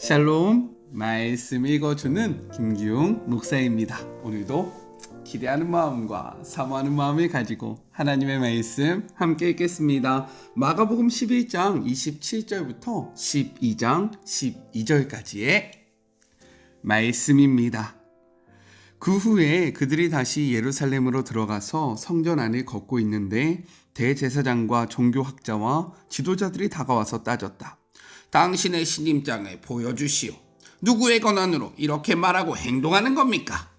샬롬, 말씀 읽어주는 김기웅 목사입니다. 오늘도 기대하는 마음과 사모하는 마음을 가지고 하나님의 말씀 함께 읽겠습니다. 마가복음 11장 27절부터 12장 12절까지의 말씀입니다. 그 후에 그들이 다시 예루살렘으로 들어가서 성전 안을 걷고 있는데 대제사장과 종교학자와 지도자들이 다가와서 따졌다. 당신의 신임장을 보여주시오. 누구의 권한으로 이렇게 말하고 행동하는 겁니까?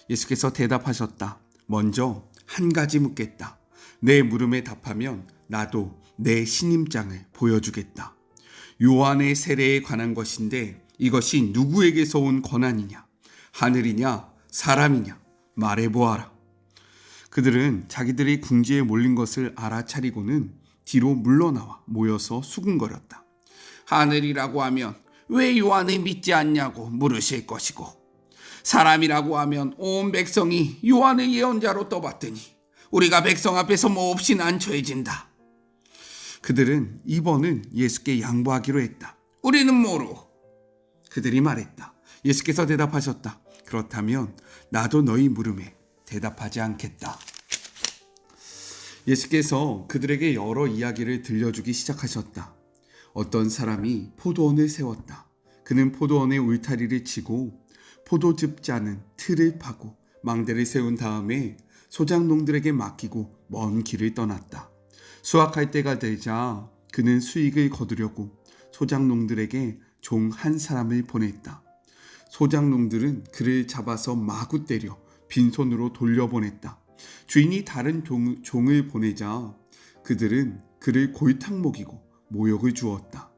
예수께서 대답하셨다. 먼저 한 가지 묻겠다. 내 물음에 답하면 나도 내 신임장을 보여주겠다. 요한의 세례에 관한 것인데 이것이 누구에게서 온 권한이냐? 하늘이냐? 사람이냐? 말해보아라. 그들은 자기들이 궁지에 몰린 것을 알아차리고는 뒤로 물러나와 모여서 수군거렸다. 하늘이라고 하면 왜 요한을 믿지 않냐고 물으실 것이고, 사람이라고 하면 온 백성이 요한을 예언자로 떠봤더니 우리가 백성 앞에서 몹시 난처해진다. 그들은 이번은 예수께 양보하기로 했다. 우리는 모르오. 그들이 말했다. 예수께서 대답하셨다. 그렇다면 나도 너희 물음에 대답하지 않겠다. 예수께서 그들에게 여러 이야기를 들려주기 시작하셨다. 어떤 사람이 포도원을 세웠다. 그는 포도원의 울타리를 치고 포도즙 짜는 틀을 파고 망대를 세운 다음에 소작농들에게 맡기고 먼 길을 떠났다. 수확할 때가 되자 그는 수익을 거두려고 소작농들에게 종 한 사람을 보냈다. 소작농들은 그를 잡아서 마구 때려 빈손으로 돌려보냈다. 주인이 다른 종을 보내자 그들은 그를 골탕 먹이고 모욕을 주었다.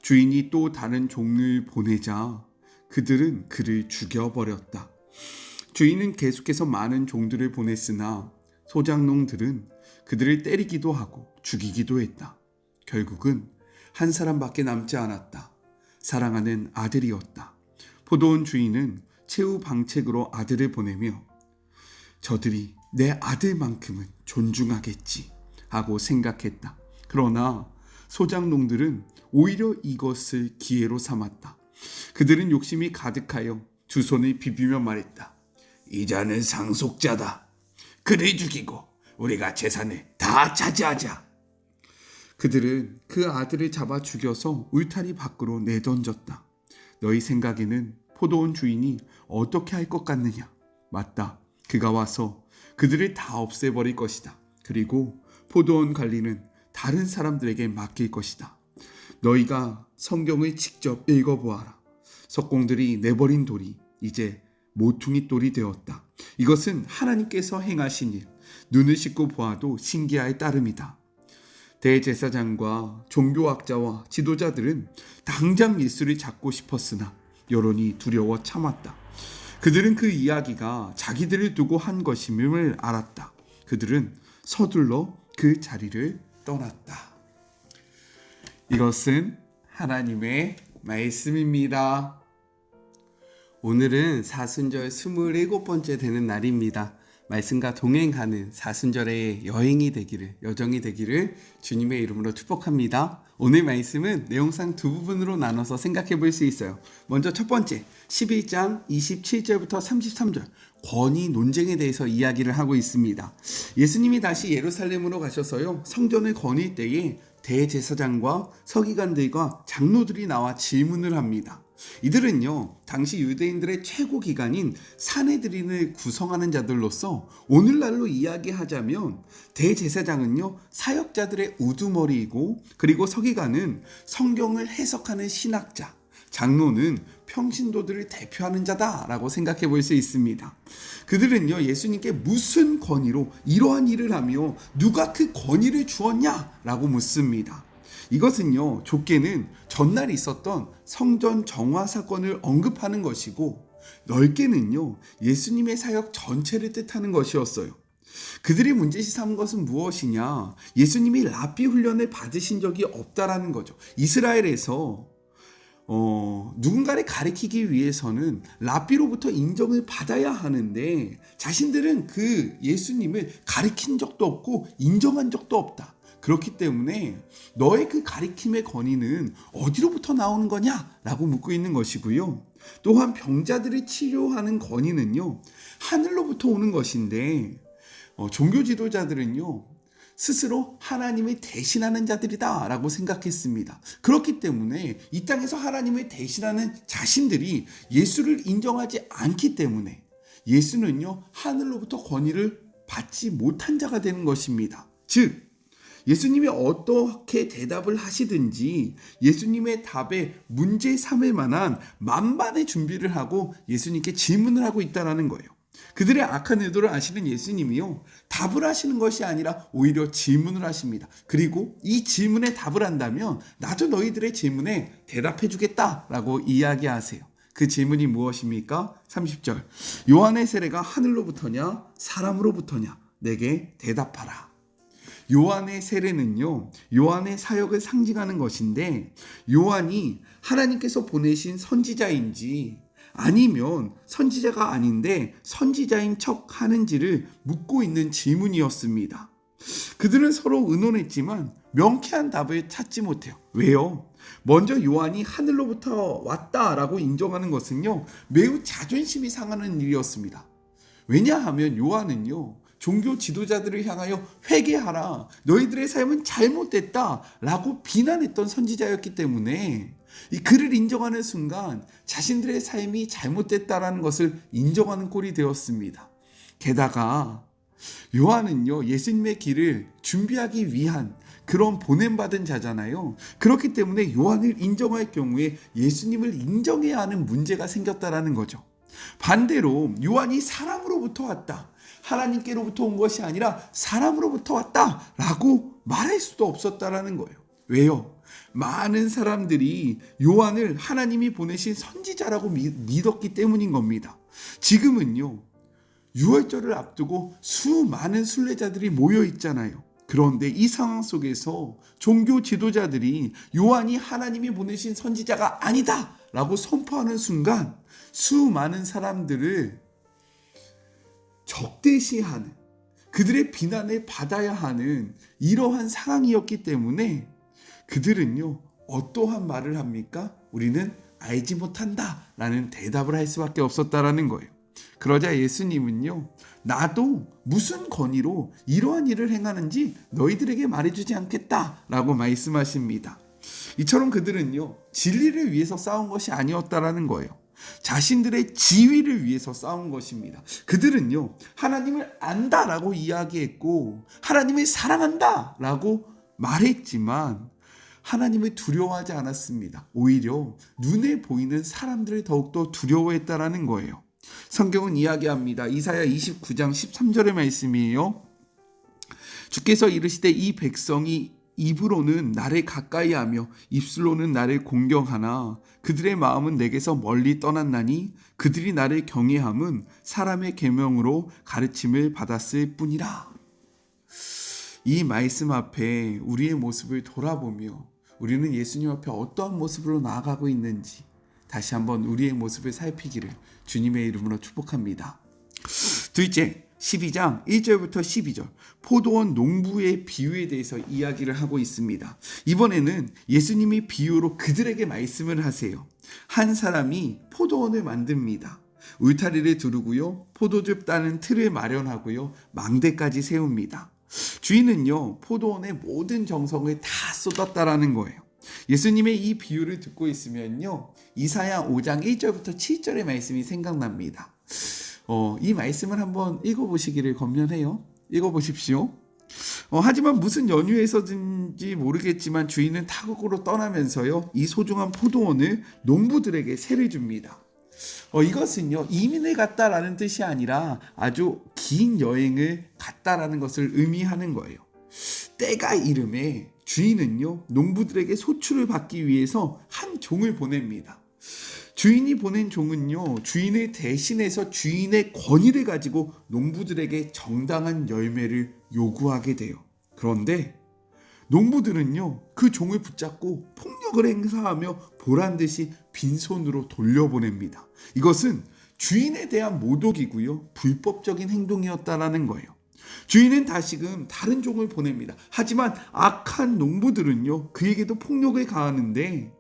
주인이 또 다른 종을 보내자 그들은 그를 죽여버렸다. 주인은 계속해서 많은 종들을 보냈으나 소작농들은 그들을 때리기도 하고 죽이기도 했다. 결국은 한 사람밖에 남지 않았다. 사랑하는 아들이었다. 포도원 주인은 최후 방책으로 아들을 보내며 저들이 내 아들만큼은 존중하겠지 하고 생각했다. 그러나 소작농들은 오히려 이것을 기회로 삼았다. 그들은 욕심이 가득하여 두 손을 비비며 말했다. 이 자는 상속자다. 그를 죽이고 우리가 재산을 다 차지하자. 그들은 그 아들을 잡아 죽여서 울타리 밖으로 내던졌다. 너희 생각에는 포도원 주인이 어떻게 할 것 같느냐? 맞다. 그가 와서 그들을 다 없애버릴 것이다. 그리고 포도원 관리는 다른 사람들에게 맡길 것이다. 너희가 성경을 직접 읽어보아라. 석공들이 내버린 돌이 이제 모퉁이 돌이 되었다. 이것은 하나님께서 행하신 일, 눈을 씻고 보아도 신기할 따름이다. 대제사장과 종교학자와 지도자들은 당장 예수를 잡고 싶었으나 여론이 두려워 참았다. 그들은 그 이야기가 자기들을 두고 한 것임을 알았다. 그들은 서둘러 그 자리를 떠났다. 이것은 하나님의 말씀입니다. 오늘은 사순절 27번째 되는 날입니다. 말씀과 동행하는 사순절의 여정이 되기를 주님의 이름으로 축복합니다. 오늘 말씀은 내용상 두 부분으로 나눠서 생각해 볼 수 있어요. 먼저 첫 번째 11장 27절부터 33절 권위 논쟁에 대해서 이야기를 하고 있습니다. 예수님이 다시 예루살렘으로 가셔서요 성전을 거닐 때에 대제사장과 서기관들과 장로들이 나와 질문을 합니다. 이들은요 당시 유대인들의 최고 기관인 산헤드린을 구성하는 자들로서 오늘날로 이야기하자면 대제사장은요 사역자들의 우두머리이고 그리고 서기관은 성경을 해석하는 신학자, 장로는 평신도들을 대표하는 자다라고 생각해 볼 수 있습니다. 그들은요 예수님께 무슨 권위로 이러한 일을 하며 누가 그 권위를 주었냐라고 묻습니다. 이것은요 좁게는 전날 있었던 성전 정화 사건을 언급하는 것이고 넓게는요 예수님의 사역 전체를 뜻하는 것이었어요. 그들이 문제시 삼은 것은 무엇이냐? 예수님이 랍비 훈련을 받으신 적이 없다라는 거죠. 이스라엘에서 누군가를 가리키기 위해서는 랍비로부터 인정을 받아야 하는데 자신들은 그 예수님을 가리킨 적도 없고 인정한 적도 없다. 그렇기 때문에 너의 그 가리킴의 권위는 어디로부터 나오는 거냐? 라고 묻고 있는 것이고요. 또한 병자들을 치료하는 권위는요, 하늘로부터 오는 것인데 종교 지도자들은요, 스스로 하나님을 대신하는 자들이다 라고 생각했습니다. 그렇기 때문에 이 땅에서 하나님을 대신하는 자신들이 예수를 인정하지 않기 때문에 예수는요, 하늘로부터 권위를 받지 못한 자가 되는 것입니다. 즉 예수님이 어떻게 대답을 하시든지 예수님의 답에 문제 삼을 만한 만반의 준비를 하고 예수님께 질문을 하고 있다는 거예요. 그들의 악한 의도를 아시는 예수님이요, 답을 하시는 것이 아니라 오히려 질문을 하십니다. 그리고 이 질문에 답을 한다면 나도 너희들의 질문에 대답해 주겠다라고 이야기하세요. 그 질문이 무엇입니까? 30절. 요한의 세례가 하늘로부터냐 사람으로부터냐 내게 대답하라. 요한의 세례는요, 요한의 사역을 상징하는 것인데, 요한이 하나님께서 보내신 선지자인지 아니면 선지자가 아닌데 선지자인 척 하는지를 묻고 있는 질문이었습니다. 그들은 서로 의논했지만 명쾌한 답을 찾지 못해요. 왜요? 먼저 요한이 하늘로부터 왔다라고 인정하는 것은요, 매우 자존심이 상하는 일이었습니다. 왜냐하면 요한은요, 종교 지도자들을 향하여 회개하라, 너희들의 삶은 잘못됐다 라고 비난했던 선지자였기 때문에 이 그를 인정하는 순간 자신들의 삶이 잘못됐다라는 것을 인정하는 꼴이 되었습니다. 게다가 요한은요, 예수님의 길을 준비하기 위한 그런 보냄받은 자잖아요. 그렇기 때문에 요한을 인정할 경우에 예수님을 인정해야 하는 문제가 생겼다라는 거죠. 반대로 요한이 사람으로부터 왔다, 하나님께로부터 온 것이 아니라 사람으로부터 왔다라고 말할 수도 없었다라는 거예요. 왜요? 많은 사람들이 요한을 하나님이 보내신 선지자라고 믿었기 때문인 겁니다. 지금은요, 유월절을 앞두고 수많은 순례자들이 모여 있잖아요. 그런데 이 상황 속에서 종교 지도자들이 요한이 하나님이 보내신 선지자가 아니다 라고 선포하는 순간 수많은 사람들을 적대시하는, 그들의 비난을 받아야 하는 이러한 상황이었기 때문에 그들은요, 어떠한 말을 합니까? 우리는 알지 못한다 라는 대답을 할 수밖에 없었다라는 거예요. 그러자 예수님은요, 나도 무슨 권위로 이러한 일을 행하는지 너희들에게 말해주지 않겠다 라고 말씀하십니다. 이처럼 그들은요, 진리를 위해서 싸운 것이 아니었다라는 거예요. 자신들의 지위를 위해서 싸운 것입니다. 그들은요, 하나님을 안다라고 이야기했고 하나님을 사랑한다라고 말했지만 하나님을 두려워하지 않았습니다. 오히려 눈에 보이는 사람들을 더욱더 두려워했다라는 거예요. 성경은 이야기합니다. 이사야 29장 13절의 말씀이에요. 주께서 이르시되 이 백성이 입으로는 나를 가까이 하며 입술로는 나를 공경하나 그들의 마음은 내게서 멀리 떠났나니 그들이 나를 경외함은 사람의 계명으로 가르침을 받았을 뿐이라. 이 말씀 앞에 우리의 모습을 돌아보며 우리는 예수님 앞에 어떠한 모습으로 나아가고 있는지 다시 한번 우리의 모습을 살피기를 주님의 이름으로 축복합니다. 둘째, 12장 1절부터 12절 포도원 농부의 비유에 대해서 이야기를 하고 있습니다. 이번에는 예수님이 비유로 그들에게 말씀을 하세요. 한 사람이 포도원을 만듭니다. 울타리를 두르고요, 포도즙 따는 틀을 마련하고요, 망대까지 세웁니다. 주인은요, 포도원의 모든 정성을 다 쏟았다라는 거예요. 예수님의 이 비유를 듣고 있으면요, 이사야 5장 1절부터 7절의 말씀이 생각납니다. 이 말씀을 한번 읽어보시기를 권면해요. 읽어보십시오. 하지만 무슨 연유에서든지 모르겠지만 주인은 타국으로 떠나면서요, 이 소중한 포도원을 농부들에게 세를 줍니다. 이것은요, 이민을 갔다라는 뜻이 아니라 아주 긴 여행을 갔다라는 것을 의미하는 거예요. 때가 이름에 주인은요, 농부들에게 소출을 받기 위해서 한 종을 보냅니다. 주인이 보낸 종은요, 주인을 대신해서 주인의 권위를 가지고 농부들에게 정당한 열매를 요구하게 돼요. 그런데 농부들은요, 그 종을 붙잡고 폭력을 행사하며 보란듯이 빈손으로 돌려보냅니다. 이것은 주인에 대한 모독이고요, 불법적인 행동이었다라는 거예요. 주인은 다시금 다른 종을 보냅니다. 하지만 악한 농부들은요, 그에게도 폭력을 가하는데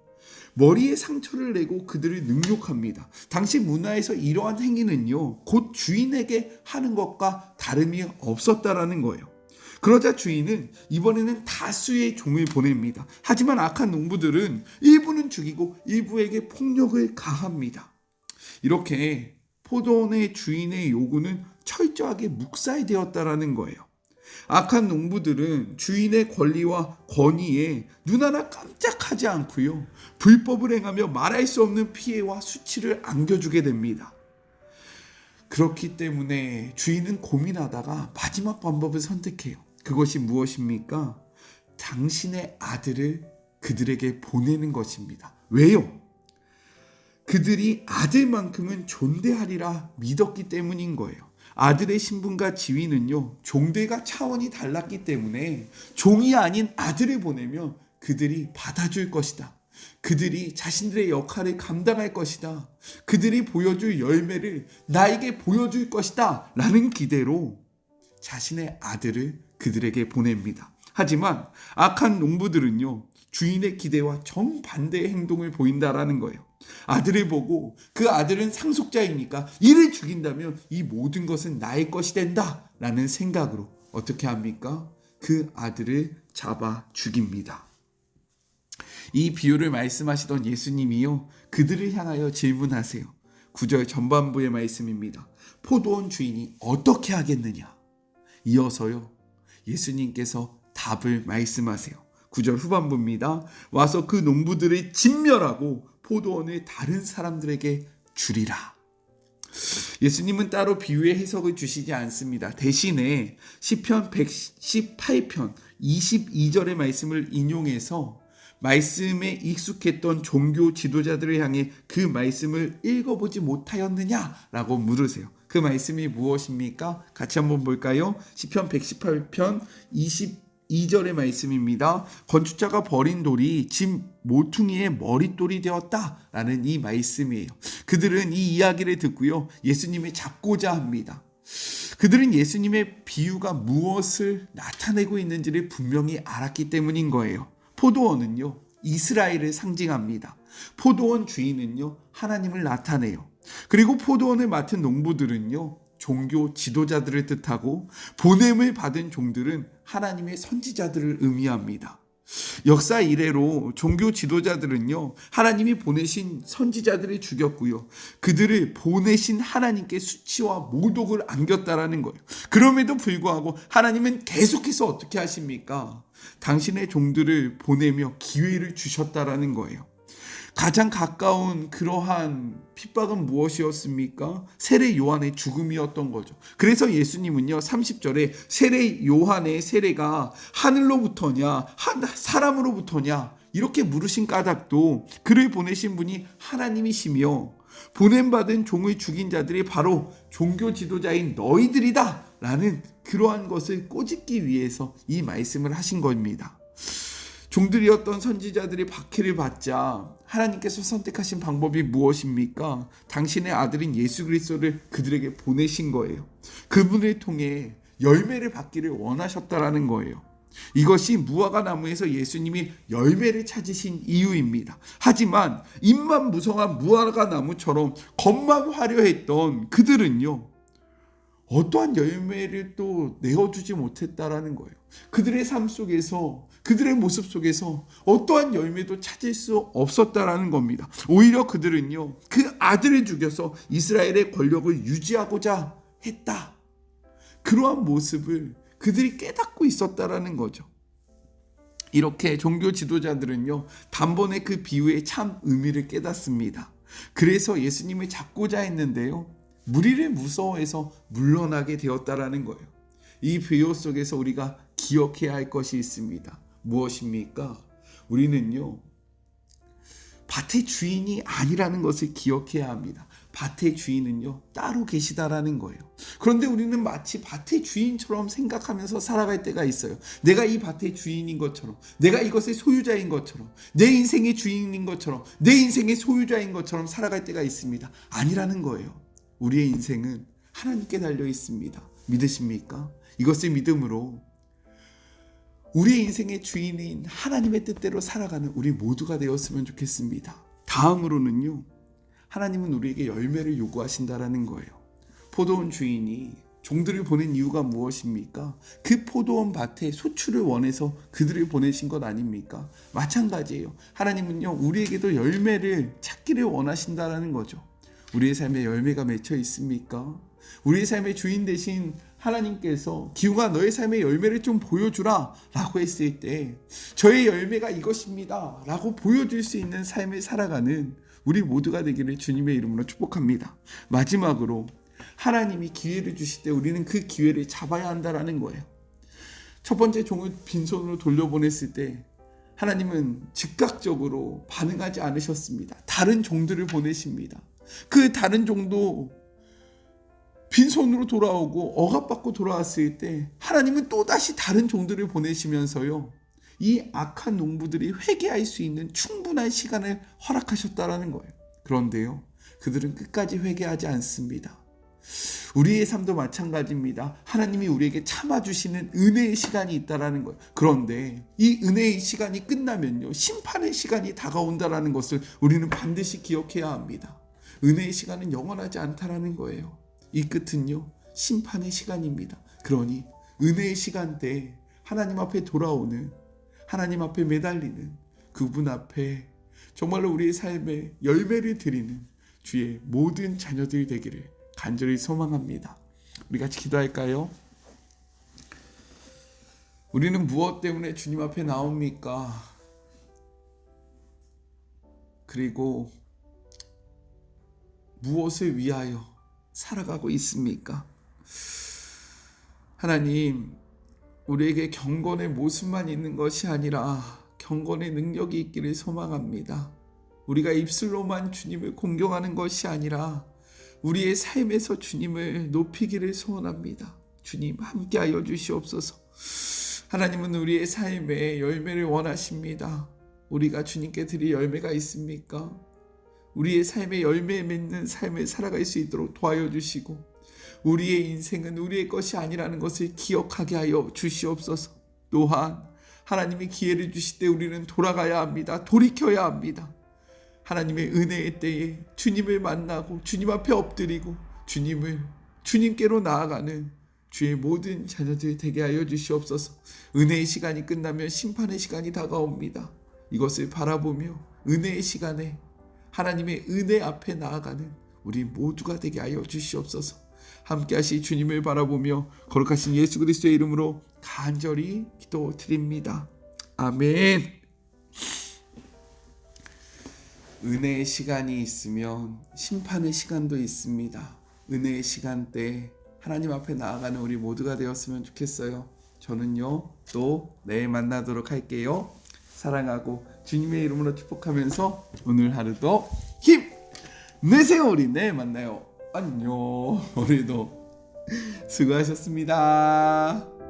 머리에 상처를 내고 그들을 능욕합니다. 당시 문화에서 이러한 행위는요, 곧 주인에게 하는 것과 다름이 없었다라는 거예요. 그러자 주인은 이번에는 다수의 종을 보냅니다. 하지만 악한 농부들은 일부는 죽이고 일부에게 폭력을 가합니다. 이렇게 포도원의 주인의 요구는 철저하게 묵살되었다라는 거예요. 악한 농부들은 주인의 권리와 권위에 눈 하나 깜짝하지 않고요, 불법을 행하며 말할 수 없는 피해와 수치를 안겨주게 됩니다. 그렇기 때문에 주인은 고민하다가 마지막 방법을 선택해요. 그것이 무엇입니까? 당신의 아들을 그들에게 보내는 것입니다. 왜요? 그들이 아들만큼은 존대하리라 믿었기 때문인 거예요. 아들의 신분과 지위는요, 종들과 차원이 달랐기 때문에 종이 아닌 아들을 보내면 그들이 받아줄 것이다. 그들이 자신들의 역할을 감당할 것이다. 그들이 보여줄 열매를 나에게 보여줄 것이다. 라는 기대로 자신의 아들을 그들에게 보냅니다. 하지만 악한 농부들은요, 주인의 기대와 정반대의 행동을 보인다라는 거예요. 아들을 보고 그 아들은 상속자이니까 이를 죽인다면 이 모든 것은 나의 것이 된다 라는 생각으로 어떻게 합니까? 그 아들을 잡아 죽입니다. 이 비유를 말씀하시던 예수님이요, 그들을 향하여 질문하세요. 9절 전반부의 말씀입니다. 포도원 주인이 어떻게 하겠느냐? 이어서요, 예수님께서 답을 말씀하세요. 9절 후반부입니다. 와서 그 농부들을 진멸하고 포도원을 다른 사람들에게 주리라. 예수님은 따로 비유의 해석을 주시지 않습니다. 대신에 시편 118편 22절의 말씀을 인용해서 말씀에 익숙했던 종교 지도자들을 향해 그 말씀을 읽어보지 못하였느냐라고 물으세요. 그 말씀이 무엇입니까? 같이 한번 볼까요? 시편 118편 22절의 말씀입니다. 건축자가 버린 돌이 집 모퉁이의 머릿돌이 되었다라는 이 말씀이에요. 그들은 이 이야기를 듣고요, 예수님을 잡고자 합니다. 그들은 예수님의 비유가 무엇을 나타내고 있는지를 분명히 알았기 때문인 거예요. 포도원은요, 이스라엘을 상징합니다. 포도원 주인은요, 하나님을 나타내요. 그리고 포도원을 맡은 농부들은요, 종교 지도자들을 뜻하고 보냄을 받은 종들은 하나님의 선지자들을 의미합니다. 역사 이래로 종교 지도자들은요, 하나님이 보내신 선지자들을 죽였고요, 그들을 보내신 하나님께 수치와 모독을 안겼다라는 거예요. 그럼에도 불구하고 하나님은 계속해서 어떻게 하십니까? 당신의 종들을 보내며 기회를 주셨다라는 거예요. 가장 가까운 그러한 핍박은 무엇이었습니까? 세례 요한의 죽음이었던 거죠. 그래서 예수님은요, 30절에 세례 요한의 세례가 하늘로부터냐 사람으로부터냐 이렇게 물으신 까닭도 그를 보내신 분이 하나님이시며 보냄받은 종을 죽인 자들이 바로 종교 지도자인 너희들이다 라는 그러한 것을 꼬집기 위해서 이 말씀을 하신 겁니다. 종들이었던 선지자들이 박해를 받자 하나님께서 선택하신 방법이 무엇입니까? 당신의 아들인 예수 그리스도를 그들에게 보내신 거예요. 그분을 통해 열매를 받기를 원하셨다라는 거예요. 이것이 무화과 나무에서 예수님이 열매를 찾으신 이유입니다. 하지만 잎만 무성한 무화과 나무처럼 겉만 화려했던 그들은요, 어떠한 열매를 또 내어주지 못했다라는 거예요. 그들의 삶 속에서, 그들의 모습 속에서 어떠한 열매도 찾을 수 없었다라는 겁니다. 오히려 그들은요, 그 아들을 죽여서 이스라엘의 권력을 유지하고자 했다. 그러한 모습을 그들이 깨닫고 있었다라는 거죠. 이렇게 종교 지도자들은요, 단번에 그 비유의 참 의미를 깨닫습니다. 그래서 예수님을 잡고자 했는데요, 무리를 무서워해서 물러나게 되었다라는 거예요. 이 비유 속에서 우리가 기억해야 할 것이 있습니다. 무엇입니까? 우리는요, 밭의 주인이 아니라는 것을 기억해야 합니다. 밭의 주인은요, 따로 계시다라는 거예요. 그런데 우리는 마치 밭의 주인처럼 생각하면서 살아갈 때가 있어요. 내가 이 밭의 주인인 것처럼, 내가 이것의 소유자인 것처럼, 내 인생의 주인인 것처럼, 내 인생의 소유자인 것처럼 살아갈 때가 있습니다. 아니라는 거예요. 우리의 인생은 하나님께 달려 있습니다. 믿으십니까? 이것을 믿음으로 우리의 인생의 주인인 하나님의 뜻대로 살아가는 우리 모두가 되었으면 좋겠습니다. 다음으로는요, 하나님은 우리에게 열매를 요구하신다라는 거예요. 포도원 주인이 종들을 보낸 이유가 무엇입니까? 그 포도원 밭에 소출을 원해서 그들을 보내신 것 아닙니까? 마찬가지예요. 하나님은요, 우리에게도 열매를 찾기를 원하신다라는 거죠. 우리의 삶에 열매가 맺혀 있습니까? 우리의 삶의 주인 되신 하나님께서 기웅아 너의 삶의 열매를 좀 보여주라 라고 했을 때 저의 열매가 이것입니다 라고 보여줄 수 있는 삶을 살아가는 우리 모두가 되기를 주님의 이름으로 축복합니다. 마지막으로 하나님이 기회를 주실 때 우리는 그 기회를 잡아야 한다라는 거예요. 첫 번째 종을 빈손으로 돌려보냈을 때 하나님은 즉각적으로 반응하지 않으셨습니다. 다른 종들을 보내십니다. 그 다른 종도 빈손으로 돌아오고 억압받고 돌아왔을 때 하나님은 또다시 다른 종들을 보내시면서요, 이 악한 농부들이 회개할 수 있는 충분한 시간을 허락하셨다라는 거예요. 그런데요, 그들은 끝까지 회개하지 않습니다. 우리의 삶도 마찬가지입니다. 하나님이 우리에게 참아주시는 은혜의 시간이 있다라는 거예요. 그런데 이 은혜의 시간이 끝나면요, 심판의 시간이 다가온다라는 것을 우리는 반드시 기억해야 합니다. 은혜의 시간은 영원하지 않다라는 거예요. 이 끝은요, 심판의 시간입니다. 그러니 은혜의 시간 때 하나님 앞에 돌아오는, 하나님 앞에 매달리는 그분 앞에 정말로 우리의 삶에 열매를 드리는 주의 모든 자녀들이 되기를 간절히 소망합니다. 우리 같이 기도할까요? 우리는 무엇 때문에 주님 앞에 나옵니까? 그리고 무엇을 위하여 살아가고 있습니까? 하나님, 우리에게 경건의 모습만 있는 것이 아니라 경건의 능력이 있기를 소망합니다. 우리가 입술로만 주님을 공경하는 것이 아니라 우리의 삶에서 주님을 높이기를 소원합니다. 주님 함께하여 주시옵소서. 하나님은 우리의 삶에 열매를 원하십니다. 우리가 주님께 드릴 열매가 있습니까? 우리의 삶에 열매 맺는 삶을 살아갈 수 있도록 도와여 주시고 우리의 인생은 우리의 것이 아니라는 것을 기억하게 하여 주시옵소서. 또한 하나님이 기회를 주실 때 우리는 돌아가야 합니다. 돌이켜야 합니다. 하나님의 은혜의 때에 주님을 만나고 주님 앞에 엎드리고 주님께로 나아가는 주의 모든 자녀들 되게 하여 주시옵소서. 은혜의 시간이 끝나면 심판의 시간이 다가옵니다. 이것을 바라보며 은혜의 시간에 하나님의 은혜 앞에 나아가는 우리 모두가 되게 하여 주시옵소서. 함께 하시 주님을 바라보며 거룩하신 예수 그리스도의 이름으로 간절히 기도드립니다. 아멘. 은혜의 시간이 있으면 심판의 시간도 있습니다. 은혜의 시간 때 하나님 앞에 나아가는 우리 모두가 되었으면 좋겠어요. 저는요, 또 내일 만나도록 할게요. 사랑하고 주님의 이름으로 축복하면서 오늘 하루도 힘내세요. 우리 내일 만나요. 안녕. 오늘도 수고하셨습니다.